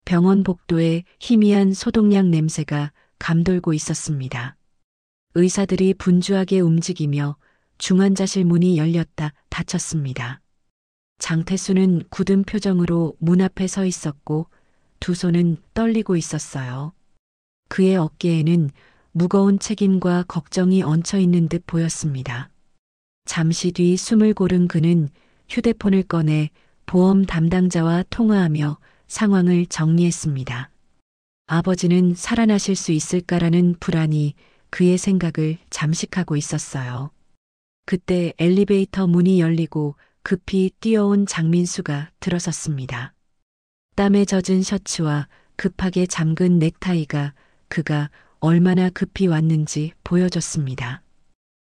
병원 복도에 희미한 소독약 냄새가 감돌고 있었습니다. 의사들이 분주하게 움직이며 중환자실 문이 열렸다 닫혔습니다. 장태수는 굳은 표정으로 문 앞에 서 있었고 두 손은 떨리고 있었어요. 그의 어깨에는 무거운 책임과 걱정이 얹혀 있는 듯 보였습니다. 잠시 뒤 숨을 고른 그는 휴대폰을 꺼내 보험 담당자와 통화하며 상황을 정리했습니다. 아버지는 살아나실 수 있을까라는 불안이 그의 생각을 잠식하고 있었어요. 그때 엘리베이터 문이 열리고 급히 뛰어온 장민수가 들어섰습니다. 땀에 젖은 셔츠와 급하게 잠근 넥타이가 그가 얼마나 급히 왔는지 보여줬습니다.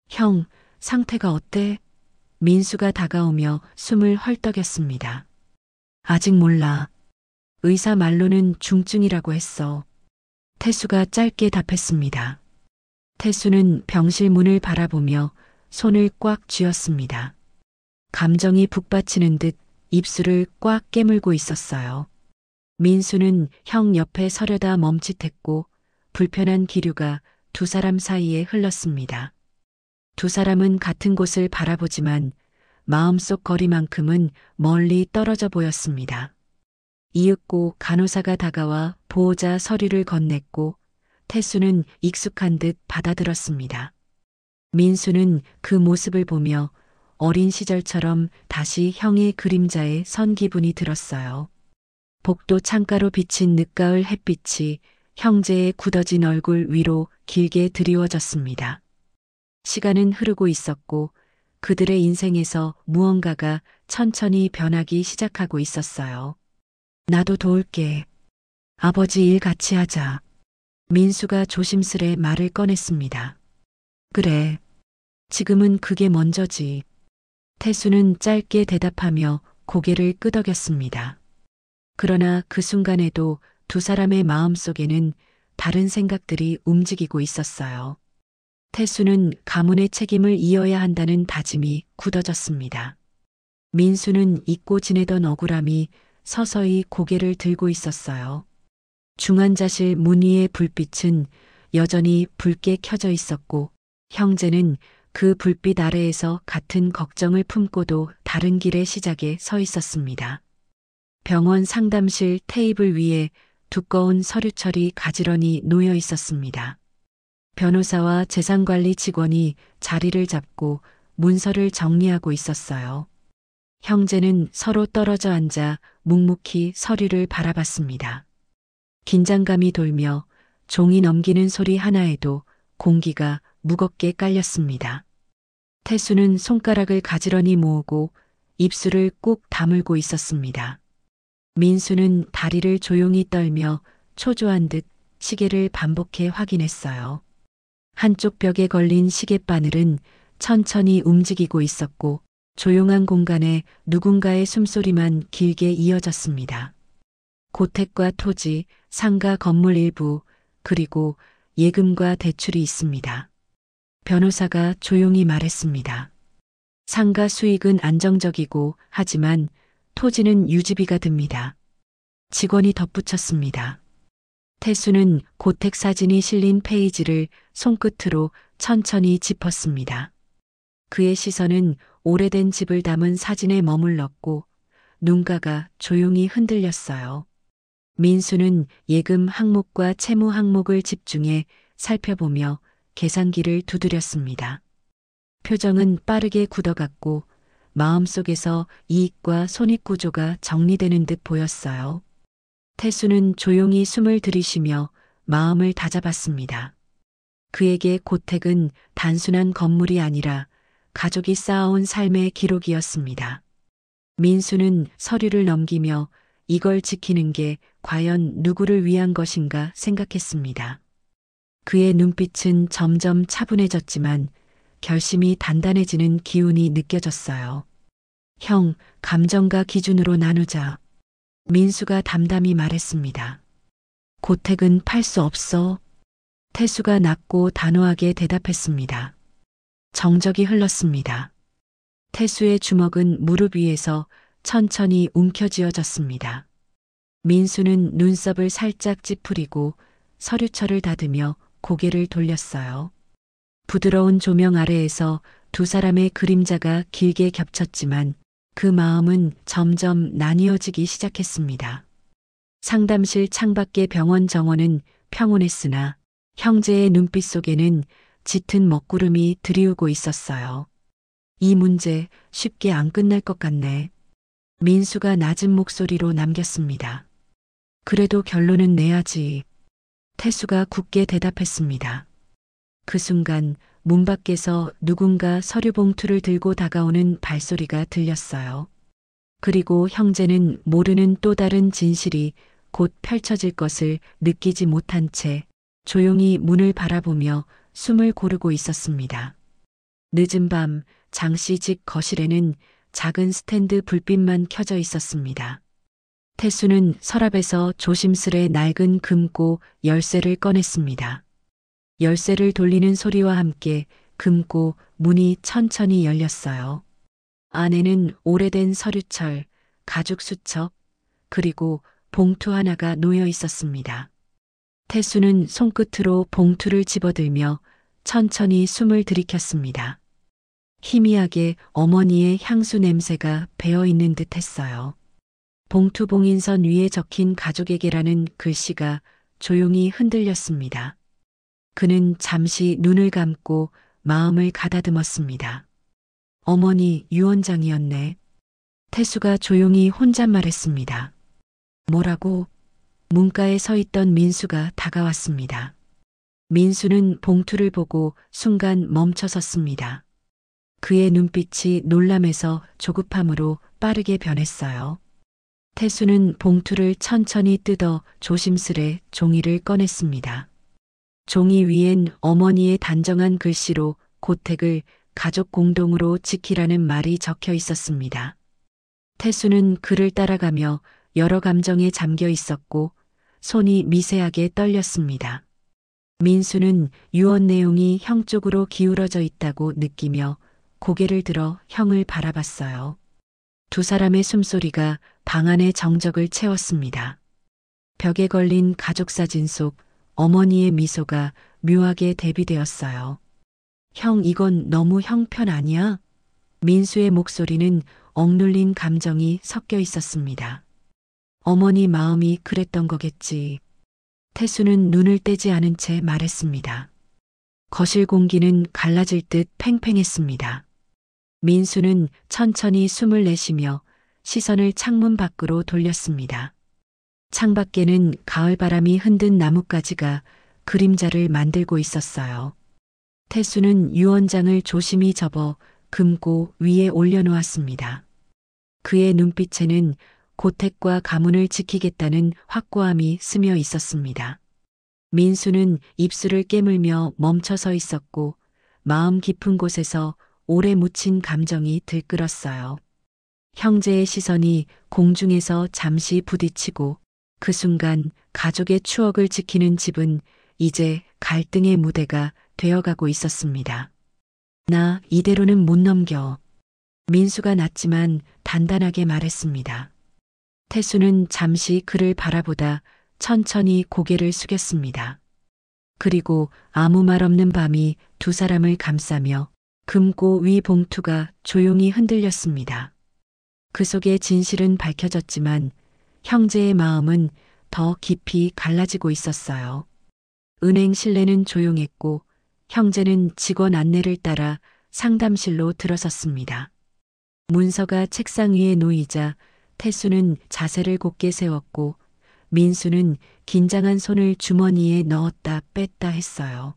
형, 상태가 어때? 민수가 다가오며 숨을 헐떡였습니다. 아직 몰라. 의사 말로는 중증이라고 했어. 태수가 짧게 답했습니다. 태수는 병실 문을 바라보며 손을 꽉 쥐었습니다. 감정이 북받치는 듯 입술을 꽉 깨물고 있었어요. 민수는 형 옆에 서려다 멈칫했고 불편한 기류가 두 사람 사이에 흘렀습니다. 두 사람은 같은 곳을 바라보지만 마음속 거리만큼은 멀리 떨어져 보였습니다. 이윽고 간호사가 다가와 보호자 서류를 건넸고 태수는 익숙한 듯 받아들었습니다. 민수는 그 모습을 보며 어린 시절처럼 다시 형의 그림자에 선 기분이 들었어요. 복도 창가로 비친 늦가을 햇빛이 형제의 굳어진 얼굴 위로 길게 드리워졌습니다. 시간은 흐르고 있었고 그들의 인생에서 무언가가 천천히 변하기 시작하고 있었어요. 나도 도울게. 아버지 일 같이 하자. 민수가 조심스레 말을 꺼냈습니다. 그래. 지금은 그게 먼저지. 태수는 짧게 대답하며 고개를 끄덕였습니다. 그러나 그 순간에도 두 사람의 마음속에는 다른 생각들이 움직이고 있었어요. 태수는 가문의 책임을 이어야 한다는 다짐이 굳어졌습니다. 민수는 잊고 지내던 억울함이 서서히 고개를 들고 있었어요. 중환자실 문 위의 불빛은 여전히 붉게 켜져 있었고 형제는 그 불빛 아래에서 같은 걱정을 품고도 다른 길의 시작에 서 있었습니다. 병원 상담실 테이블 위에 두꺼운 서류철이 가지런히 놓여 있었습니다. 변호사와 재산관리 직원이 자리를 잡고 문서를 정리하고 있었어요. 형제는 서로 떨어져 앉아 묵묵히 서류를 바라봤습니다. 긴장감이 돌며 종이 넘기는 소리 하나에도 공기가 무겁게 깔렸습니다. 태수는 손가락을 가지런히 모으고 입술을 꾹 다물고 있었습니다. 민수는 다리를 조용히 떨며 초조한 듯 시계를 반복해 확인했어요. 한쪽 벽에 걸린 시계바늘은 천천히 움직이고 있었고 조용한 공간에 누군가의 숨소리만 길게 이어졌습니다. 고택과 토지, 상가 건물 일부, 그리고 예금과 대출이 있습니다. 변호사가 조용히 말했습니다. 상가 수익은 안정적이고 하지만 토지는 유지비가 듭니다. 직원이 덧붙였습니다. 태수는 고택 사진이 실린 페이지를 손끝으로 천천히 짚었습니다. 그의 시선은 오래된 집을 담은 사진에 머물렀고 눈가가 조용히 흔들렸어요. 민수는 예금 항목과 채무 항목을 집중해 살펴보며 계산기를 두드렸습니다. 표정은 빠르게 굳어갔고 마음속에서 이익과 손익구조가 정리되는 듯 보였어요. 태수는 조용히 숨을 들이쉬며 마음을 다잡았습니다. 그에게 고택은 단순한 건물이 아니라 가족이 쌓아온 삶의 기록이었습니다. 민수는 서류를 넘기며 이걸 지키는 게 과연 누구를 위한 것인가 생각했습니다. 그의 눈빛은 점점 차분해졌지만 결심이 단단해지는 기운이 느껴졌어요. 형, 감정과 기준으로 나누자. 민수가 담담히 말했습니다. 고택은 팔 수 없어. 태수가 낮고 단호하게 대답했습니다. 정적이 흘렀습니다. 태수의 주먹은 무릎 위에서 천천히 움켜쥐어졌습니다. 민수는 눈썹을 살짝 찌푸리고 서류철을 다듬며 고개를 돌렸어요. 부드러운 조명 아래에서 두 사람의 그림자가 길게 겹쳤지만 그 마음은 점점 나뉘어지기 시작했습니다. 상담실 창밖의 병원 정원은 평온했으나 형제의 눈빛 속에는 짙은 먹구름이 드리우고 있었어요. 이 문제 쉽게 안 끝날 것 같네. 민수가 낮은 목소리로 남겼습니다. 그래도 결론은 내야지. 태수가 굳게 대답했습니다. 그 순간 문 밖에서 누군가 서류 봉투를 들고 다가오는 발소리가 들렸어요. 그리고 형제는 모르는 또 다른 진실이 곧 펼쳐질 것을 느끼지 못한 채 조용히 문을 바라보며 숨을 고르고 있었습니다. 늦은 밤 장씨 집 거실에는 작은 스탠드 불빛만 켜져 있었습니다. 태수는 서랍에서 조심스레 낡은 금고 열쇠를 꺼냈습니다. 열쇠를 돌리는 소리와 함께 금고 문이 천천히 열렸어요. 안에는 오래된 서류철, 가죽 수첩, 그리고 봉투 하나가 놓여 있었습니다. 태수는 손끝으로 봉투를 집어들며 천천히 숨을 들이켰습니다. 희미하게 어머니의 향수 냄새가 배어있는 듯 했어요. 봉투 봉인선 위에 적힌 가족에게라는 글씨가 조용히 흔들렸습니다. 그는 잠시 눈을 감고 마음을 가다듬었습니다. 어머니 유언장이었네. 태수가 조용히 혼잣말했습니다. 뭐라고? 문가에 서 있던 민수가 다가왔습니다. 민수는 봉투를 보고 순간 멈춰섰습니다. 그의 눈빛이 놀람에서 조급함으로 빠르게 변했어요. 태수는 봉투를 천천히 뜯어 조심스레 종이를 꺼냈습니다. 종이 위엔 어머니의 단정한 글씨로 고택을 가족 공동으로 지키라는 말이 적혀 있었습니다. 태수는 글을 따라가며 여러 감정에 잠겨 있었고 손이 미세하게 떨렸습니다. 민수는 유언 내용이 형 쪽으로 기울어져 있다고 느끼며 고개를 들어 형을 바라봤어요. 두 사람의 숨소리가 방 안의 정적을 채웠습니다. 벽에 걸린 가족사진 속 어머니의 미소가 묘하게 대비되었어요. 형, 이건 너무 형편 아니야? 민수의 목소리는 억눌린 감정이 섞여 있었습니다. 어머니 마음이 그랬던 거겠지. 태수는 눈을 떼지 않은 채 말했습니다. 거실 공기는 갈라질 듯 팽팽했습니다. 민수는 천천히 숨을 내쉬며 시선을 창문 밖으로 돌렸습니다. 창밖에는 가을바람이 흔든 나뭇가지가 그림자를 만들고 있었어요. 태수는 유언장을 조심히 접어 금고 위에 올려놓았습니다. 그의 눈빛에는 고택과 가문을 지키겠다는 확고함이 스며 있었습니다. 민수는 입술을 깨물며 멈춰 서 있었고 마음 깊은 곳에서 오래 묻힌 감정이 들끓었어요. 형제의 시선이 공중에서 잠시 부딪히고 그 순간 가족의 추억을 지키는 집은 이제 갈등의 무대가 되어가고 있었습니다. 나 이대로는 못 넘겨. 민수가 낮지만 단단하게 말했습니다. 태수는 잠시 그를 바라보다 천천히 고개를 숙였습니다. 그리고 아무 말 없는 밤이 두 사람을 감싸며 금고 위 봉투가 조용히 흔들렸습니다. 그 속의 진실은 밝혀졌지만 형제의 마음은 더 깊이 갈라지고 있었어요. 은행 실내는 조용했고 형제는 직원 안내를 따라 상담실로 들어섰습니다. 문서가 책상 위에 놓이자 태수는 자세를 곧게 세웠고 민수는 긴장한 손을 주머니에 넣었다 뺐다 했어요.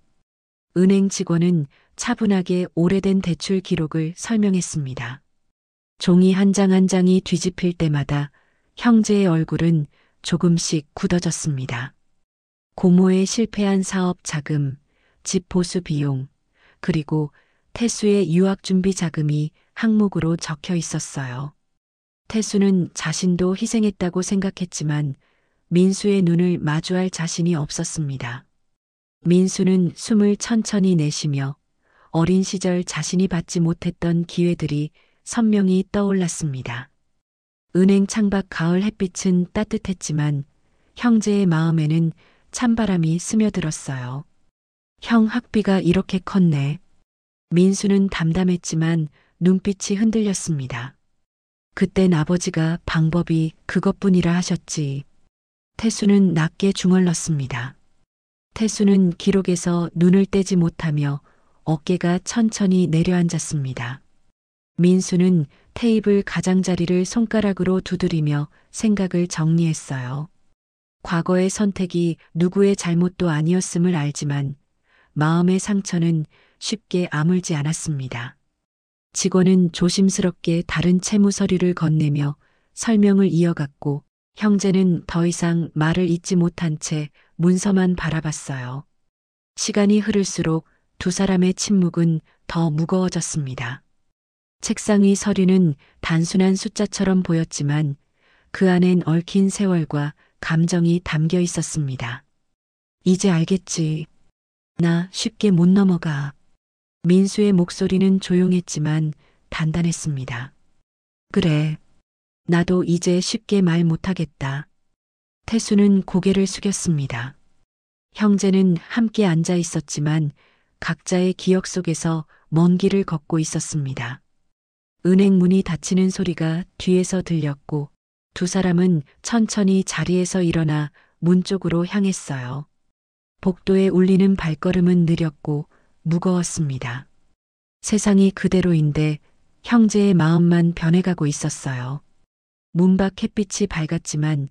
은행 직원은 차분하게 오래된 대출 기록을 설명했습니다. 종이 한 장 한 장이 뒤집힐 때마다 형제의 얼굴은 조금씩 굳어졌습니다. 고모의 실패한 사업 자금, 집 보수 비용, 그리고 태수의 유학 준비 자금이 항목으로 적혀 있었어요. 태수는 자신도 희생했다고 생각했지만 민수의 눈을 마주할 자신이 없었습니다. 민수는 숨을 천천히 내쉬며 어린 시절 자신이 받지 못했던 기회들이 선명히 떠올랐습니다. 은행 창밖 가을 햇빛은 따뜻했지만 형제의 마음에는 찬바람이 스며들었어요. 형 학비가 이렇게 컸네. 민수는 담담했지만 눈빛이 흔들렸습니다. 그땐 아버지가 방법이 그것뿐이라 하셨지. 태수는 낮게 중얼렀습니다. 태수는 기록에서 눈을 떼지 못하며 어깨가 천천히 내려앉았습니다. 민수는 테이블 가장자리를 손가락으로 두드리며 생각을 정리했어요. 과거의 선택이 누구의 잘못도 아니었음을 알지만 마음의 상처는 쉽게 아물지 않았습니다. 직원은 조심스럽게 다른 채무 서류를 건네며 설명을 이어갔고 형제는 더 이상 말을 잇지 못한 채 문서만 바라봤어요. 시간이 흐를수록 두 사람의 침묵은 더 무거워졌습니다. 책상 위 서류는 단순한 숫자처럼 보였지만 그 안엔 얽힌 세월과 감정이 담겨 있었습니다. 이제 알겠지. 나 쉽게 못 넘어가. 민수의 목소리는 조용했지만 단단했습니다. 그래. 나도 이제 쉽게 말 못하겠다. 태수는 고개를 숙였습니다. 형제는 함께 앉아 있었지만 각자의 기억 속에서 먼 길을 걷고 있었습니다. 은행 문이 닫히는 소리가 뒤에서 들렸고 두 사람은 천천히 자리에서 일어나 문 쪽으로 향했어요. 복도에 울리는 발걸음은 느렸고 무거웠습니다. 세상이 그대로인데 형제의 마음만 변해가고 있었어요. 문 밖 햇빛이 밝았지만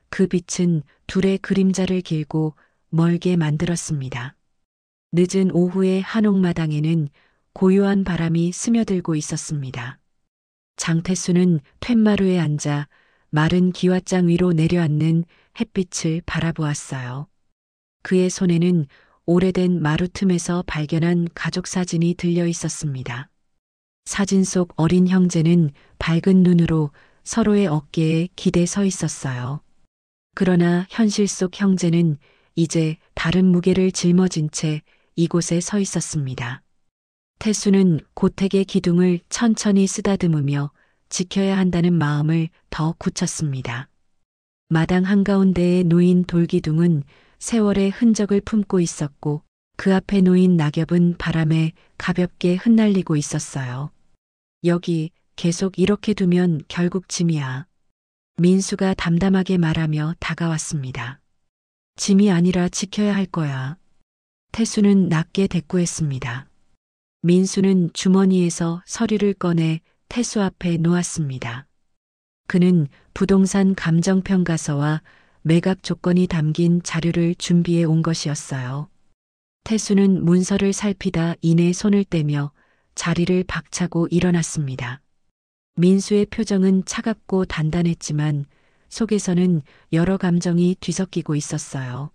그 빛은 둘의 그림자를 길고 멀게 만들었습니다. 늦은 오후의 한옥마당에는 고요한 바람이 스며들고 있었습니다. 장태수는 툇마루에 앉아 마른 기와장 위로 내려앉는 햇빛을 바라보았어요. 그의 손에는 오래된 마루 틈에서 발견한 가족 사진이 들려 있었습니다. 사진 속 어린 형제는 밝은 눈으로 서로의 어깨에 기대 서 있었어요. 그러나 현실 속 형제는 이제 다른 무게를 짊어진 채 이곳에 서 있었습니다. 태수는 고택의 기둥을 천천히 쓰다듬으며 지켜야 한다는 마음을 더 굳혔습니다. 마당 한가운데에 놓인 돌기둥은 세월의 흔적을 품고 있었고 그 앞에 놓인 낙엽은 바람에 가볍게 흩날리고 있었어요. 여기 계속 이렇게 두면 결국 짐이야. 민수가 담담하게 말하며 다가왔습니다. 짐이 아니라 지켜야 할 거야. 태수는 낮게 대꾸했습니다. 민수는 주머니에서 서류를 꺼내 태수 앞에 놓았습니다. 그는 부동산 감정평가서와 매각 조건이 담긴 자료를 준비해 온 것이었어요. 태수는 문서를 살피다 이내 손을 떼며 자리를 박차고 일어났습니다. 민수의 표정은 차갑고 단단했지만 속에서는 여러 감정이 뒤섞이고 있었어요.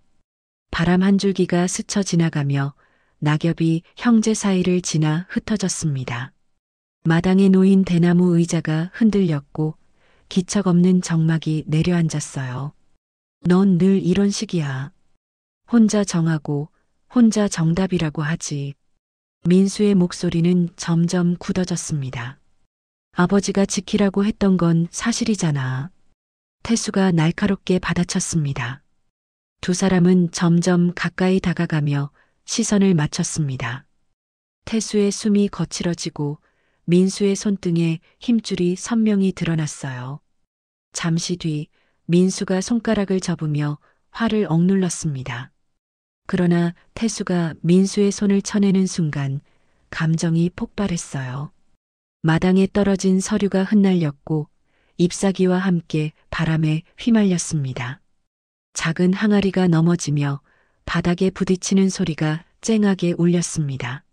바람 한 줄기가 스쳐 지나가며 낙엽이 형제 사이를 지나 흩어졌습니다. 마당에 놓인 대나무 의자가 흔들렸고 기척 없는 정막이 내려앉았어요. 넌 늘 이런 식이야. 혼자 정하고 혼자 정답이라고 하지. 민수의 목소리는 점점 굳어졌습니다. 아버지가 지키라고 했던 건 사실이잖아. 태수가 날카롭게 받아쳤습니다. 두 사람은 점점 가까이 다가가며 시선을 맞췄습니다. 태수의 숨이 거칠어지고 민수의 손등에 힘줄이 선명히 드러났어요. 잠시 뒤 민수가 손가락을 접으며 화를 억눌렀습니다. 그러나 태수가 민수의 손을 쳐내는 순간 감정이 폭발했어요. 마당에 떨어진 서류가 흩날렸고 잎사귀와 함께 바람에 휘말렸습니다. 작은 항아리가 넘어지며 바닥에 부딪히는 소리가 쨍하게 울렸습니다.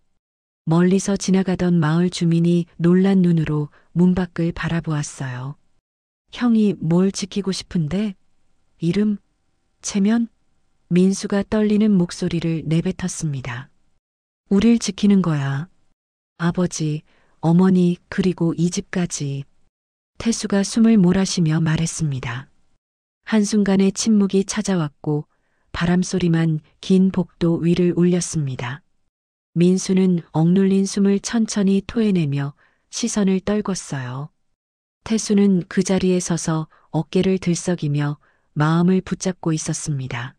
멀리서 지나가던 마을 주민이 놀란 눈으로 문 밖을 바라보았어요. 형이 뭘 지키고 싶은데? 이름? 체면? 민수가 떨리는 목소리를 내뱉었습니다. 우릴 지키는 거야. 아버지, 어머니, 그리고 이 집까지. 태수가 숨을 몰아쉬며 말했습니다. 한순간에 침묵이 찾아왔고 바람소리만 긴 복도 위를 울렸습니다. 민수는 억눌린 숨을 천천히 토해내며 시선을 떨궜어요. 태수는 그 자리에 서서 어깨를 들썩이며 마음을 붙잡고 있었습니다.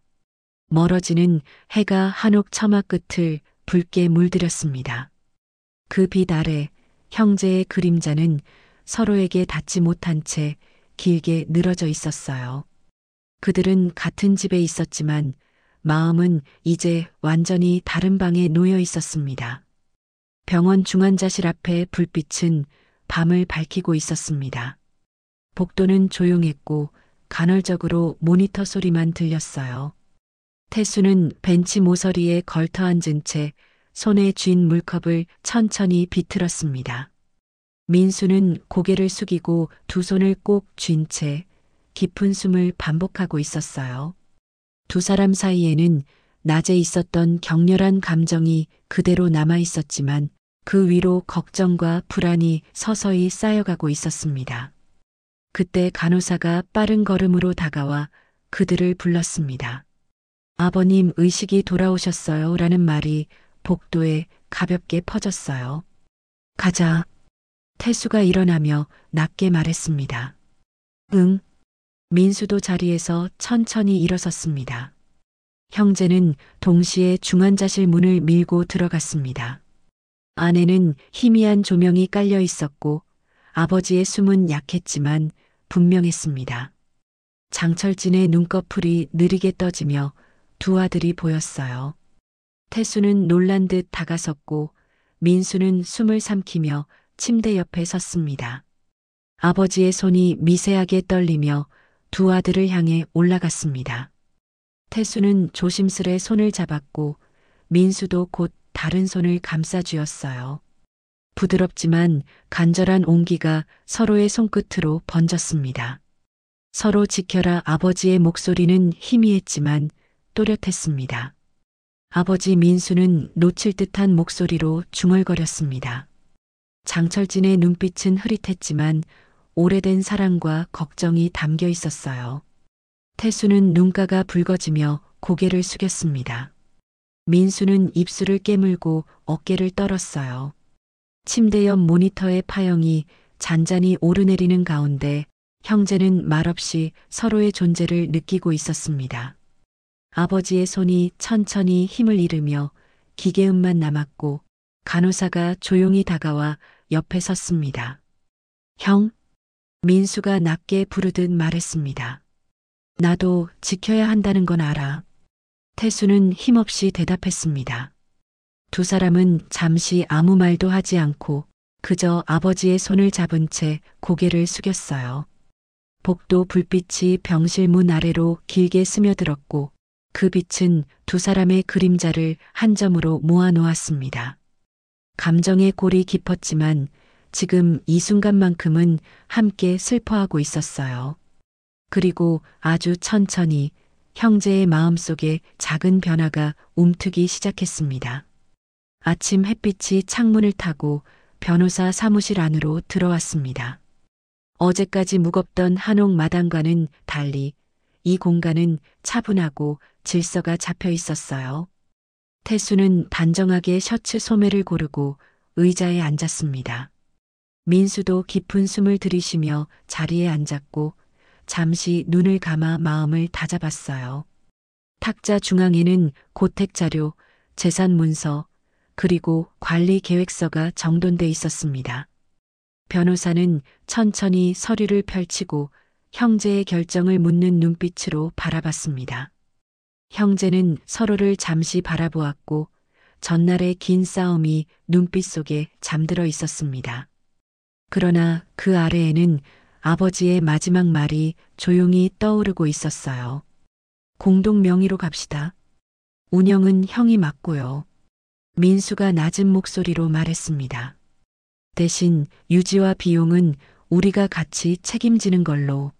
멀어지는 해가 한옥 처마 끝을 붉게 물들였습니다. 그 빛 아래 형제의 그림자는 서로에게 닿지 못한 채 길게 늘어져 있었어요. 그들은 같은 집에 있었지만 마음은 이제 완전히 다른 방에 놓여 있었습니다. 병원 중환자실 앞에 불빛은 밤을 밝히고 있었습니다. 복도는 조용했고 간헐적으로 모니터 소리만 들렸어요. 태수는 벤치 모서리에 걸터 앉은 채 손에 쥔 물컵을 천천히 비틀었습니다. 민수는 고개를 숙이고 두 손을 꼭 쥔 채 깊은 숨을 반복하고 있었어요. 두 사람 사이에는 낮에 있었던 격렬한 감정이 그대로 남아 있었지만 그 위로 걱정과 불안이 서서히 쌓여가고 있었습니다. 그때 간호사가 빠른 걸음으로 다가와 그들을 불렀습니다. 아버님 의식이 돌아오셨어요 라는 말이 복도에 가볍게 퍼졌어요. 가자. 태수가 일어나며 낮게 말했습니다. 응. 민수도 자리에서 천천히 일어섰습니다. 형제는 동시에 중환자실 문을 밀고 들어갔습니다. 안에는 희미한 조명이 깔려 있었고 아버지의 숨은 약했지만 분명했습니다. 장철진의 눈꺼풀이 느리게 떠지며 두 아들이 보였어요. 태수는 놀란 듯 다가섰고 민수는 숨을 삼키며 침대 옆에 섰습니다. 아버지의 손이 미세하게 떨리며 두 아들을 향해 올라갔습니다. 태수는 조심스레 손을 잡았고 민수도 곧 다른 손을 감싸쥐었어요. 부드럽지만 간절한 온기가 서로의 손끝으로 번졌습니다. 서로 지켜라 아버지의 목소리는 희미했지만 또렷했습니다. 아버지 민수는 놓칠 듯한 목소리로 중얼거렸습니다. 장철진의 눈빛은 흐릿했지만 오래된 사랑과 걱정이 담겨 있었어요. 태수는 눈가가 붉어지며 고개를 숙였습니다. 민수는 입술을 깨물고 어깨를 떨었어요. 침대 옆 모니터의 파형이 잔잔히 오르내리는 가운데 형제는 말없이 서로의 존재를 느끼고 있었습니다. 아버지의 손이 천천히 힘을 잃으며 기계음만 남았고 간호사가 조용히 다가와 옆에 섰습니다. 형? 민수가 낮게 부르듯 말했습니다. 나도 지켜야 한다는 건 알아. 태수는 힘없이 대답했습니다. 두 사람은 잠시 아무 말도 하지 않고 그저 아버지의 손을 잡은 채 고개를 숙였어요. 복도 불빛이 병실 문 아래로 길게 스며들었고 그 빛은 두 사람의 그림자를 한 점으로 모아놓았습니다. 감정의 골이 깊었지만 지금 이 순간만큼은 함께 슬퍼하고 있었어요. 그리고 아주 천천히 형제의 마음속에 작은 변화가 움트기 시작했습니다. 아침 햇빛이 창문을 타고 변호사 사무실 안으로 들어왔습니다. 어제까지 무겁던 한옥 마당과는 달리 이 공간은 차분하고 질서가 잡혀 있었어요. 태수는 단정하게 셔츠 소매를 고르고 의자에 앉았습니다. 민수도 깊은 숨을 들이쉬며 자리에 앉았고 잠시 눈을 감아 마음을 다잡았어요. 탁자 중앙에는 고택 자료, 재산 문서, 그리고 관리 계획서가 정돈돼 있었습니다. 변호사는 천천히 서류를 펼치고 형제의 결정을 묻는 눈빛으로 바라봤습니다. 형제는 서로를 잠시 바라보았고 전날의 긴 싸움이 눈빛 속에 잠들어 있었습니다. 그러나 그 아래에는 아버지의 마지막 말이 조용히 떠오르고 있었어요. 공동 명의로 갑시다. 운영은 형이 맡고요. 민수가 낮은 목소리로 말했습니다. 대신 유지와 비용은 우리가 같이 책임지는 걸로.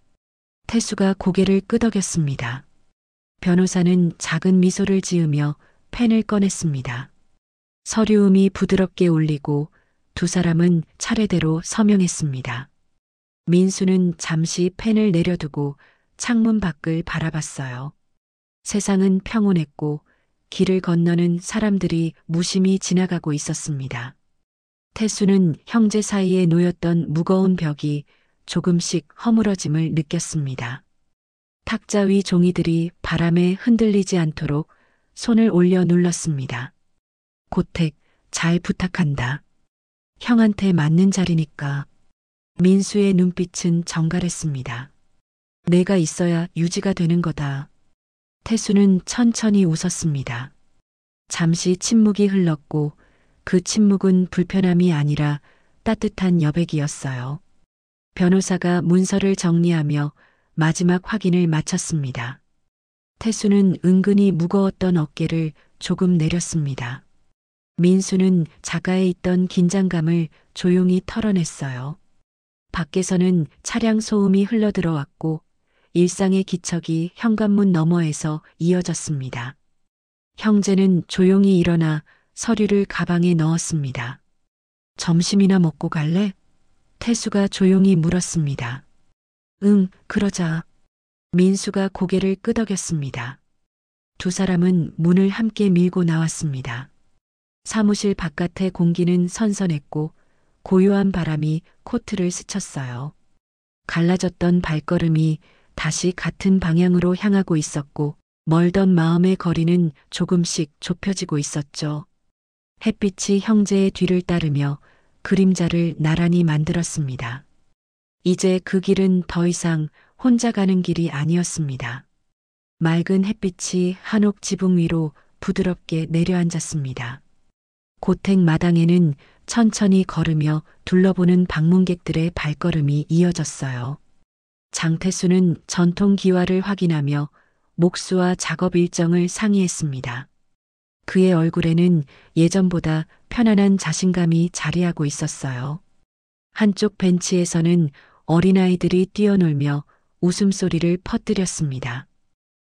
태수가 고개를 끄덕였습니다. 변호사는 작은 미소를 지으며 펜을 꺼냈습니다. 서류음이 부드럽게 울리고 두 사람은 차례대로 서명했습니다. 민수는 잠시 펜을 내려두고 창문 밖을 바라봤어요. 세상은 평온했고 길을 건너는 사람들이 무심히 지나가고 있었습니다. 태수는 형제 사이에 놓였던 무거운 벽이 조금씩 허물어짐을 느꼈습니다. 탁자 위 종이들이 바람에 흔들리지 않도록 손을 올려 눌렀습니다. 고택, 잘 부탁한다. 형한테 맞는 자리니까. 민수의 눈빛은 정갈했습니다. 내가 있어야 유지가 되는 거다. 태수는 천천히 웃었습니다. 잠시 침묵이 흘렀고 그 침묵은 불편함이 아니라 따뜻한 여백이었어요. 변호사가 문서를 정리하며 마지막 확인을 마쳤습니다. 태수는 은근히 무거웠던 어깨를 조금 내렸습니다. 민수는 자가에 있던 긴장감을 조용히 털어냈어요. 밖에서는 차량 소음이 흘러들어왔고 일상의 기척이 현관문 너머에서 이어졌습니다. 형제는 조용히 일어나 서류를 가방에 넣었습니다. 점심이나 먹고 갈래? 태수가 조용히 물었습니다. 응, 그러자. 민수가 고개를 끄덕였습니다. 두 사람은 문을 함께 밀고 나왔습니다. 사무실 바깥의 공기는 선선했고 고요한 바람이 코트를 스쳤어요. 갈라졌던 발걸음이 다시 같은 방향으로 향하고 있었고 멀던 마음의 거리는 조금씩 좁혀지고 있었죠. 햇빛이 형제의 뒤를 따르며 그림자를 나란히 만들었습니다. 이제 그 길은 더 이상 혼자 가는 길이 아니었습니다. 맑은 햇빛이 한옥 지붕 위로 부드럽게 내려앉았습니다. 고택 마당에는 천천히 걸으며 둘러보는 방문객들의 발걸음이 이어졌어요. 장태수는 전통 기와를 확인하며 목수와 작업 일정을 상의했습니다. 그의 얼굴에는 예전보다 편안한 자신감이 자리하고 있었어요. 한쪽 벤치에서는 어린아이들이 뛰어놀며 웃음소리를 퍼뜨렸습니다.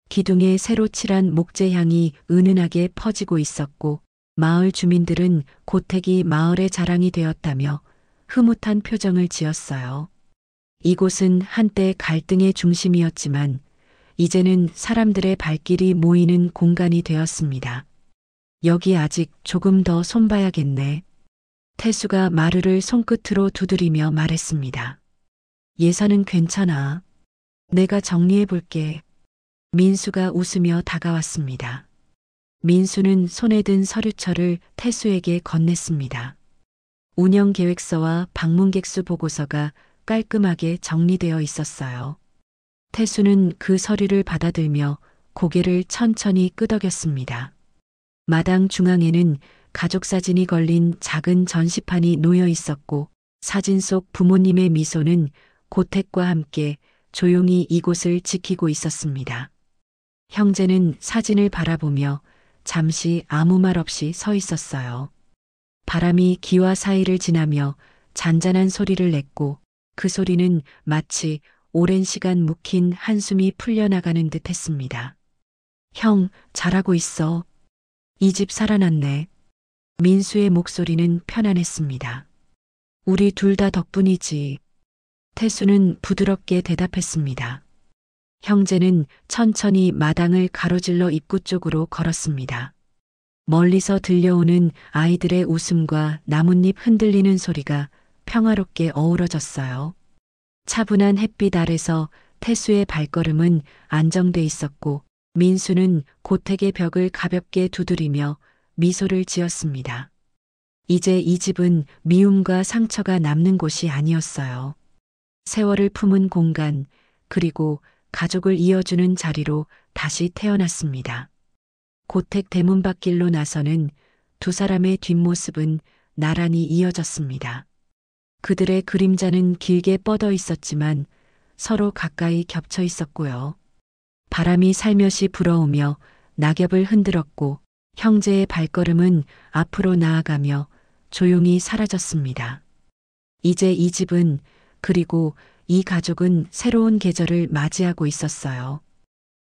기둥에 새로 칠한 목재향이 은은하게 퍼지고 있었고 마을 주민들은 고택이 마을의 자랑이 되었다며 흐뭇한 표정을 지었어요. 이곳은 한때 갈등의 중심이었지만 이제는 사람들의 발길이 모이는 공간이 되었습니다. 여기 아직 조금 더 손봐야겠네. 태수가 마루를 손끝으로 두드리며 말했습니다. 예산은 괜찮아. 내가 정리해 볼게. 민수가 웃으며 다가왔습니다. 민수는 손에 든 서류철을 태수에게 건넸습니다. 운영계획서와 방문객 수 보고서가 깔끔하게 정리되어 있었어요. 태수는 그 서류를 받아들며 고개를 천천히 끄덕였습니다. 마당 중앙에는 가족 사진이 걸린 작은 전시판이 놓여 있었고 사진 속 부모님의 미소는 고택과 함께 조용히 이곳을 지키고 있었습니다. 형제는 사진을 바라보며 잠시 아무 말 없이 서 있었어요. 바람이 기와 사이를 지나며 잔잔한 소리를 냈고 그 소리는 마치 오랜 시간 묵힌 한숨이 풀려나가는 듯 했습니다. 형, 잘하고 있어. 이 집 살아났네. 민수의 목소리는 편안했습니다. 우리 둘 다 덕분이지. 태수는 부드럽게 대답했습니다. 형제는 천천히 마당을 가로질러 입구 쪽으로 걸었습니다. 멀리서 들려오는 아이들의 웃음과 나뭇잎 흔들리는 소리가 평화롭게 어우러졌어요. 차분한 햇빛 아래서 태수의 발걸음은 안정돼 있었고 민수는 고택의 벽을 가볍게 두드리며 미소를 지었습니다. 이제 이 집은 미움과 상처가 남는 곳이 아니었어요. 세월을 품은 공간, 그리고 가족을 이어주는 자리로 다시 태어났습니다. 고택 대문밖길로 나서는 두 사람의 뒷모습은 나란히 이어졌습니다. 그들의 그림자는 길게 뻗어 있었지만 서로 가까이 겹쳐 있었고요. 바람이 살며시 불어오며 낙엽을 흔들었고 형제의 발걸음은 앞으로 나아가며 조용히 사라졌습니다. 이제 이 집은 그리고 이 가족은 새로운 계절을 맞이하고 있었어요.